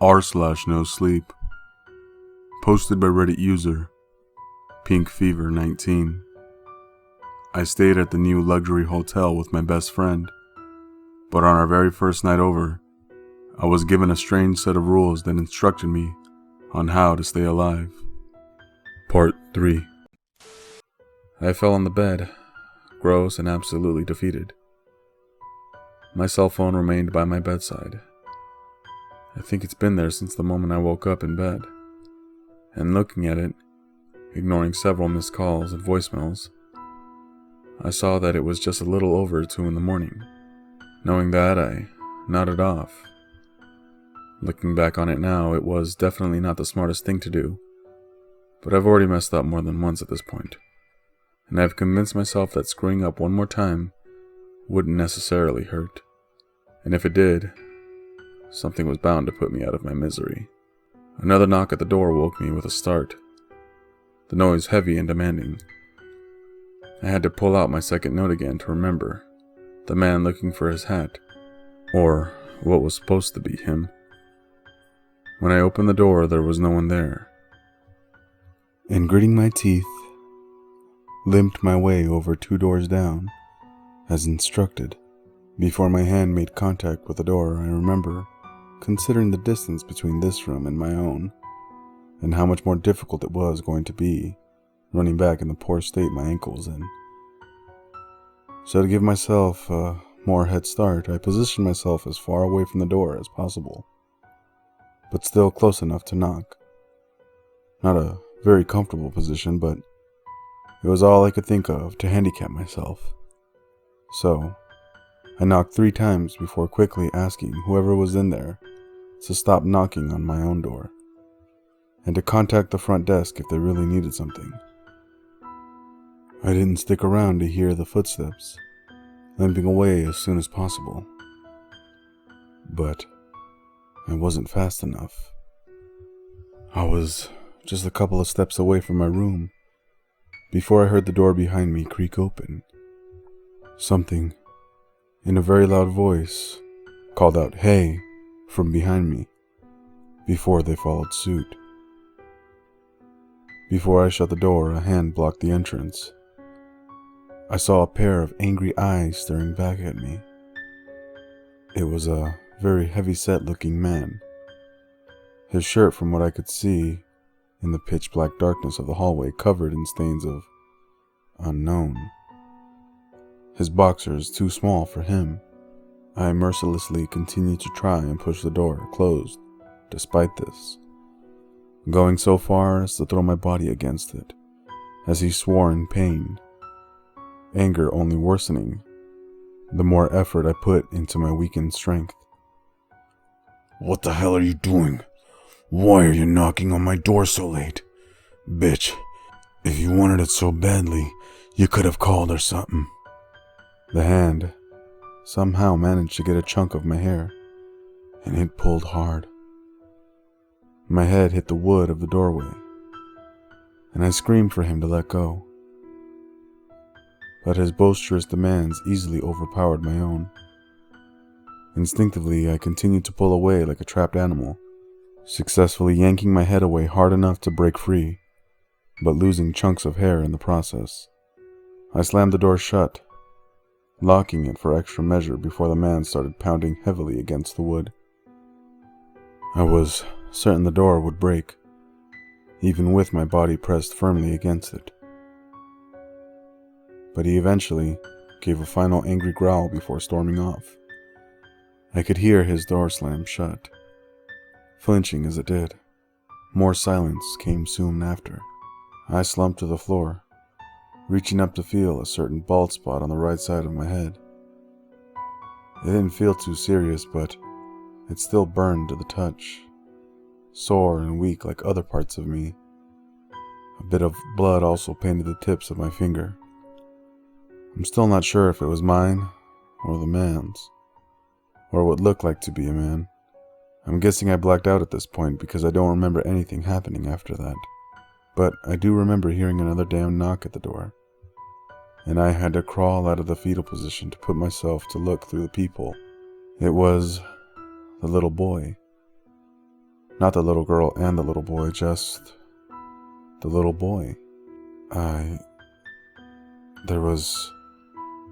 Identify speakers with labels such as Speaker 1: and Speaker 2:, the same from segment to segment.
Speaker 1: r/nosleep. Posted by Reddit user pinkfever19. I stayed at the new luxury hotel with my best friend, but on our very first night over, I was given a strange set of rules that instructed me on how to stay alive. Part 3. I fell on the bed, gross and absolutely defeated. My cell phone remained by my bedside. I think it's been there since the moment I woke up in bed. And looking at it, ignoring several missed calls and voicemails, I saw that it was just a little over 2 in the morning. Knowing that, I nodded off. Looking back on it now, it was definitely not the smartest thing to do, but I've already messed up more than once at this point, and I've convinced myself that screwing up one more time wouldn't necessarily hurt, and if it did, something was bound to put me out of my misery. Another knock at the door woke me with a start, the noise heavy and demanding. I had to pull out my second note again to remember the man looking for his hat, or what was supposed to be him. When I opened the door, there was no one there, and gritting my teeth, limped my way over 2 doors down, as instructed. Before my hand made contact with the door, I remember considering the distance between this room and my own, and how much more difficult it was going to be running back in the poor state my ankle was in. So to give myself a more head start, I positioned myself as far away from the door as possible, but still close enough to knock. Not a very comfortable position, but it was all I could think of to handicap myself. So I knocked 3 times before quickly asking whoever was in there to stop knocking on my own door, and to contact the front desk if they really needed something. I didn't stick around to hear the footsteps, limping away as soon as possible. But I wasn't fast enough. I was just a couple of steps away from my room before I heard the door behind me creak open. Something, in a very loud voice, called out, "Hey," from behind me, before they followed suit. Before I shut the door, a hand blocked the entrance. I saw a pair of angry eyes staring back at me. It was a very heavy-set looking man. His shirt, from what I could see in the pitch-black darkness of the hallway, covered in stains of unknown. His boxers too small for him. I mercilessly continued to try and push the door closed, despite this, going so far as to throw my body against it, as he swore in pain, anger only worsening the more effort I put into my weakened strength.
Speaker 2: "What the hell are you doing? Why are you knocking on my door so late? Bitch, if you wanted it so badly, you could have called or something."
Speaker 1: The hand somehow managed to get a chunk of my hair, and it pulled hard. My head hit the wood of the doorway, and I screamed for him to let go. But his boisterous demands easily overpowered my own. Instinctively, I continued to pull away like a trapped animal, successfully yanking my head away hard enough to break free, but losing chunks of hair in the process. I slammed the door shut, locking it for extra measure before the man started pounding heavily against the wood. I was certain the door would break, even with my body pressed firmly against it. But he eventually gave a final angry growl before storming off. I could hear his door slam shut, flinching as it did. More silence came soon after. I slumped to the floor, reaching up to feel a certain bald spot on the right side of my head. It didn't feel too serious, but it still burned to the touch, sore and weak like other parts of me. A bit of blood also painted the tips of my finger. I'm still not sure if it was mine, or the man's, or what looked like to be a man. I'm guessing I blacked out at this point because I don't remember anything happening after that. But I do remember hearing another damn knock at the door, and I had to crawl out of the fetal position to put myself to look through the peephole. It was the little boy. Not the little girl and the little boy, just the little boy. There was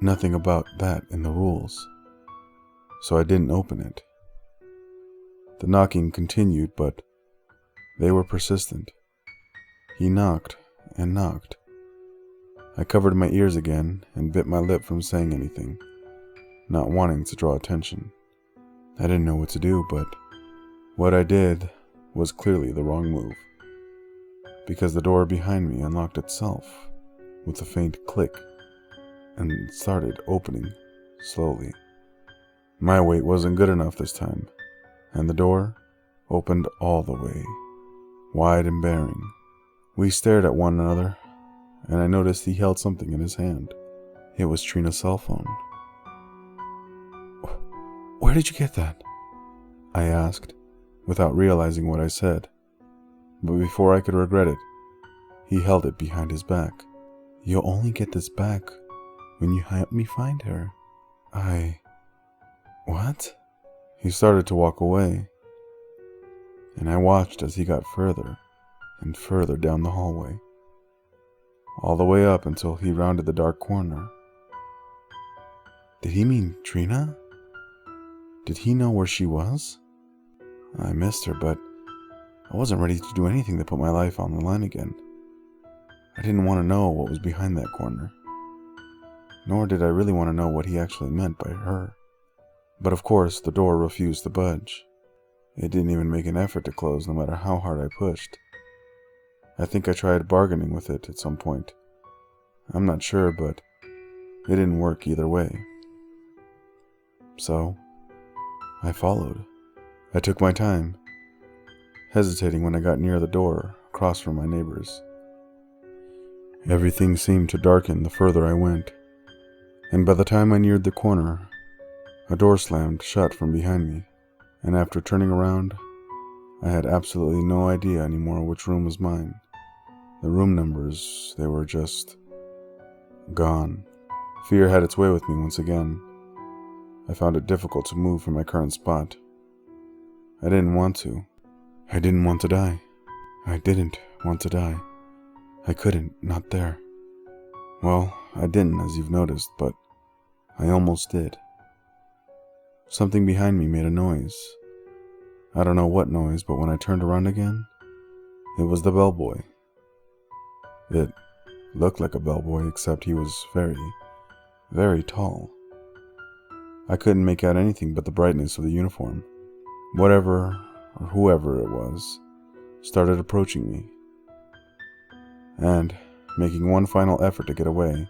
Speaker 1: nothing about that in the rules, so I didn't open it. The knocking continued, but they were persistent. He knocked and knocked. I covered my ears again and bit my lip from saying anything, not wanting to draw attention. I didn't know what to do, but what I did was clearly the wrong move, because the door behind me unlocked itself with a faint click and started opening slowly. My weight wasn't good enough this time, and the door opened all the way, wide and bearing. We stared at one another, and I noticed he held something in his hand. It was Trina's cell phone. "Where did you get that?" I asked, without realizing what I said. But before I could regret it, he held it behind his back. "You'll only get this back when you help me find her." What? He started to walk away, and I watched as he got further and further down the hallway, all the way up until he rounded the dark corner. Did he mean Trina? Did he know where she was? I missed her, but I wasn't ready to do anything to put my life on the line again. I didn't want to know what was behind that corner, nor did I really want to know what he actually meant by her. But of course, the door refused to budge. It didn't even make an effort to close, no matter how hard I pushed. I think I tried bargaining with it at some point. I'm not sure, but it didn't work either way. So, I followed. I took my time, hesitating when I got near the door, across from my neighbors. Everything seemed to darken the further I went, and by the time I neared the corner, a door slammed shut from behind me, and after turning around, I had absolutely no idea anymore which room was mine. The room numbers, they were just gone. Fear had its way with me once again. I found it difficult to move from my current spot. I didn't want to. I didn't want to die. I didn't want to die. I couldn't, not there. Well, I didn't, as you've noticed, but I almost did. Something behind me made a noise. I don't know what noise, but when I turned around again, it was the bellboy. It looked like a bellboy, except he was very, very tall. I couldn't make out anything but the brightness of the uniform. Whatever, or whoever it was, started approaching me. And, making one final effort to get away,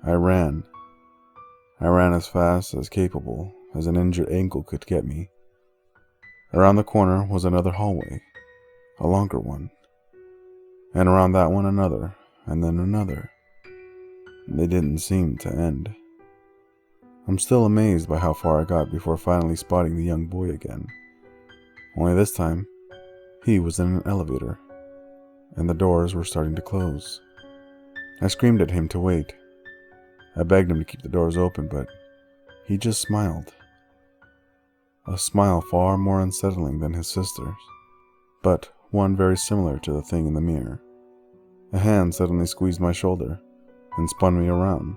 Speaker 1: I ran. I ran as fast as capable as an injured ankle could get me. Around the corner was another hallway, a longer one. And around that one another, and then another. They didn't seem to end. I'm still amazed by how far I got before finally spotting the young boy again. Only this time, he was in an elevator, and the doors were starting to close. I screamed at him to wait. I begged him to keep the doors open, but he just smiled. A smile far more unsettling than his sister's, but one very similar to the thing in the mirror. A hand suddenly squeezed my shoulder and spun me around,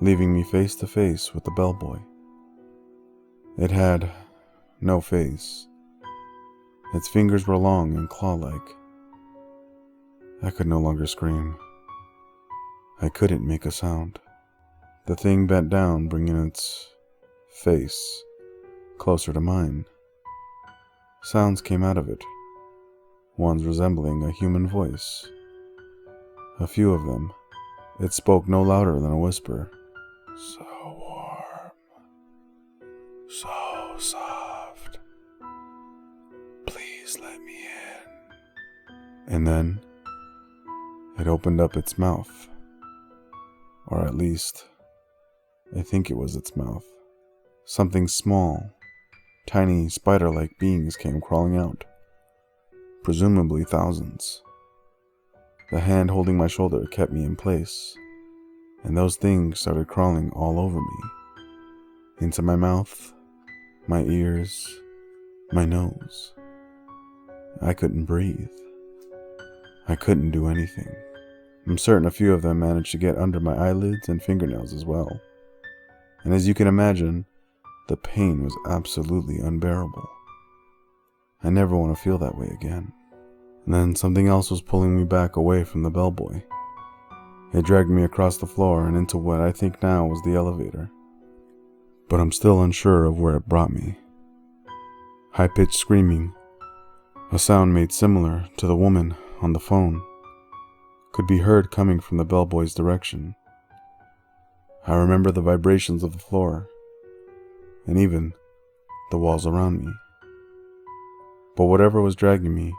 Speaker 1: leaving me face to face with the bellboy. It had no face. Its fingers were long and claw-like. I could no longer scream. I couldn't make a sound. The thing bent down, bringing its face closer to mine. Sounds came out of it, ones resembling a human voice. A few of them. It spoke no louder than a whisper. So warm. So soft. Please let me in. And then it opened up its mouth. Or at least, I think it was its mouth. Something small, tiny spider-like beings came crawling out. Presumably thousands. The hand holding my shoulder kept me in place, and those things started crawling all over me. Into my mouth, my ears, my nose.
Speaker 2: I couldn't breathe. I couldn't do anything. I'm certain a few of them managed to get under my eyelids and fingernails as well. And as you can imagine, the pain was absolutely unbearable. I never want to feel that way again. And then something else was pulling me back away from the bellboy. It dragged me across the floor and into what I think now was the elevator. But I'm still unsure of where it brought me. High-pitched screaming, a sound made similar to the woman on the phone, could be heard coming from the bellboy's direction. I remember the vibrations of the floor, and even the walls around me. But whatever was dragging me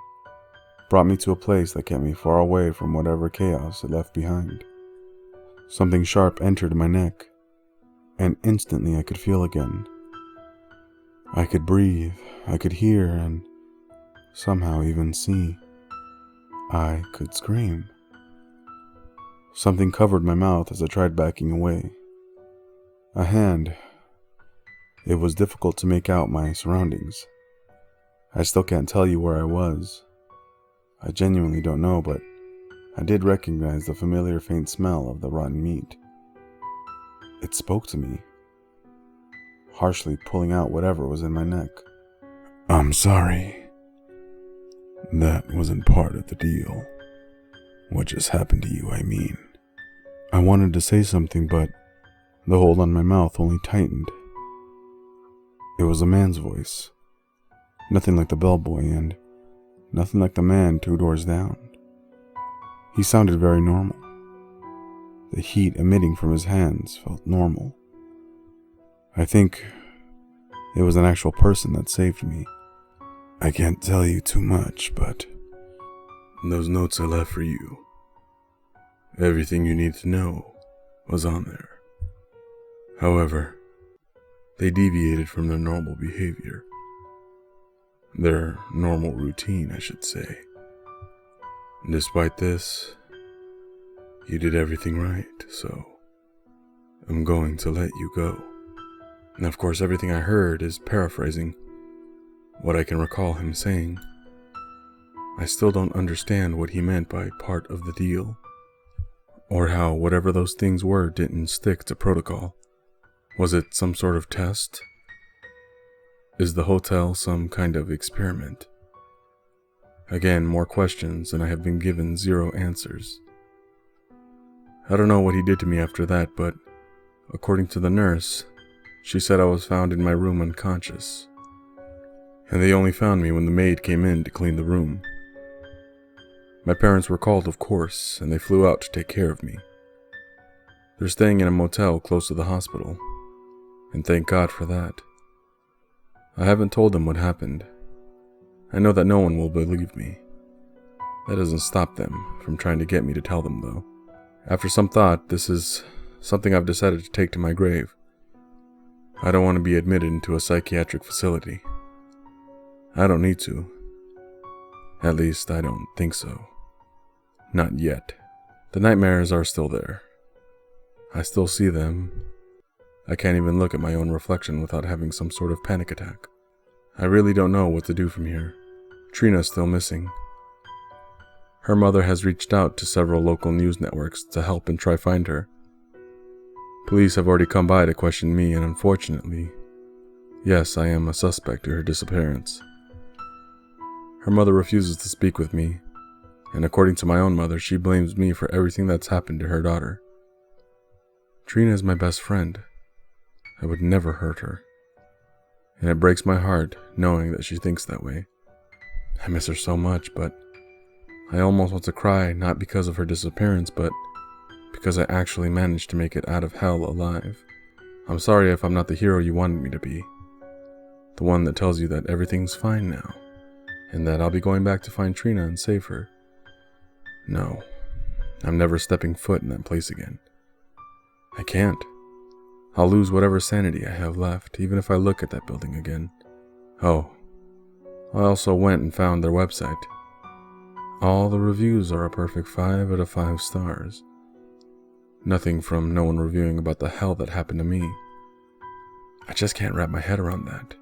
Speaker 2: brought me to a place that kept me far away from whatever chaos it left behind. Something sharp entered my neck, and instantly I could feel again. I could breathe, I could hear, and somehow even see. I could scream. Something covered my mouth as I tried backing away. A hand. It was difficult to make out my surroundings. I still can't tell you where I was. I genuinely don't know, but I did recognize the familiar faint smell of the rotten meat. It spoke to me, harshly pulling out whatever was in my neck. I'm sorry. That wasn't part of the deal. What just happened to you, I mean. I wanted to say something, but the hold on my mouth only tightened. It was a man's voice. Nothing like the bellboy, and nothing like the man 2 doors down. He sounded very normal. The heat emitting from his hands felt normal. I think it was an actual person that saved me. I can't tell you too much, but those notes I left for you, everything you need to know was on there. However, they deviated from their normal behavior. Their normal routine, I should say. Despite this, you did everything right, so I'm going to let you go. And of course, everything I heard is paraphrasing what I can recall him saying. I still don't understand what he meant by part of the deal, or how whatever those things were didn't stick to protocol. Was it some sort of test? Is the hotel some kind of experiment? Again, more questions, and I have been given 0 answers. I don't know what he did to me after that, but according to the nurse, she said I was found in my room unconscious, and they only found me when the maid came in to clean the room. My parents were called, of course, and they flew out to take care of me. They're staying in a motel close to the hospital, and thank God for that. I haven't told them what happened. I know that no one will believe me. That doesn't stop them from trying to get me to tell them, though. After some thought, this is something I've decided to take to my grave. I don't want to be admitted into a psychiatric facility. I don't need to. At least, I don't think so. Not yet. The nightmares are still there. I still see them. I can't even look at my own reflection without having some sort of panic attack. I really don't know what to do from here. Trina's still missing. Her mother has reached out to several local news networks to help and try find her. Police have already come by to question me, and unfortunately, yes, I am a suspect to her disappearance. Her mother refuses to speak with me, and according to my own mother, she blames me for everything that's happened to her daughter. Trina is my best friend. I would never hurt her, and it breaks my heart knowing that she thinks that way. I miss her so much, but I almost want to cry, not because of her disappearance, but because I actually managed to make it out of hell alive. I'm sorry if I'm not the hero you wanted me to be. The one that tells you that everything's fine now, and that I'll be going back to find Trina and save her. No, I'm never stepping foot in that place again. I can't. I'll lose whatever sanity I have left, even if I look at that building again. Oh, I also went and found their website. All the reviews are a perfect 5 out of 5 stars. Nothing from no one reviewing about the hell that happened to me. I just can't wrap my head around that.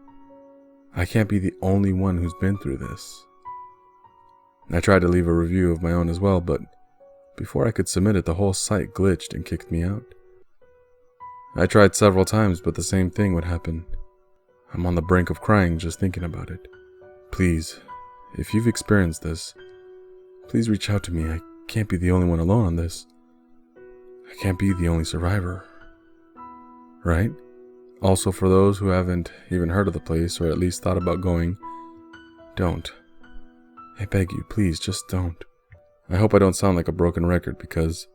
Speaker 2: I can't be the only one who's been through this.
Speaker 1: I tried to leave a review of my own as well, but before I could submit it, the whole site glitched and kicked me out. I tried several times, but the same thing would happen. I'm on the brink of crying just thinking about it. Please, if you've experienced this, please reach out to me. I can't be the only one alone on this. I can't be the only survivor. Right? Also, for those who haven't even heard of the place or at least thought about going, don't. I beg you, please, just don't. I hope I don't sound like a broken record because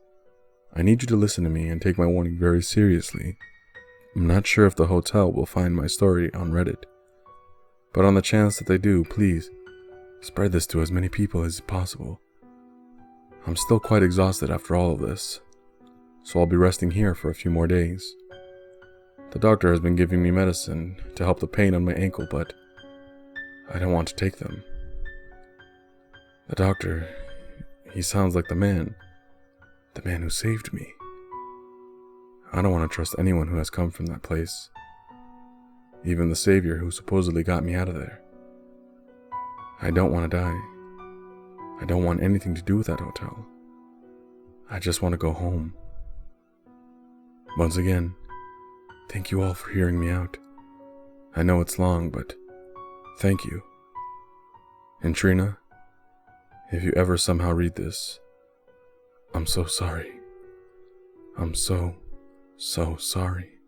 Speaker 1: I need you to listen to me and take my warning very seriously. I'm not sure if the hotel will find my story on Reddit, but on the chance that they do, please, spread this to as many people as possible. I'm still quite exhausted after all of this, so I'll be resting here for a few more days. The doctor has been giving me medicine to help the pain on my ankle, but I don't want to take them. The doctor, he sounds like the man who saved me. I don't want to trust anyone who has come from that place, even the savior who supposedly got me out of there. I don't want to die. I don't want anything to do with that hotel. I just want to go home. Once again, thank you all for hearing me out. I know it's long, but thank you. And Trina, if you ever somehow read this, I'm so sorry. I'm so sorry.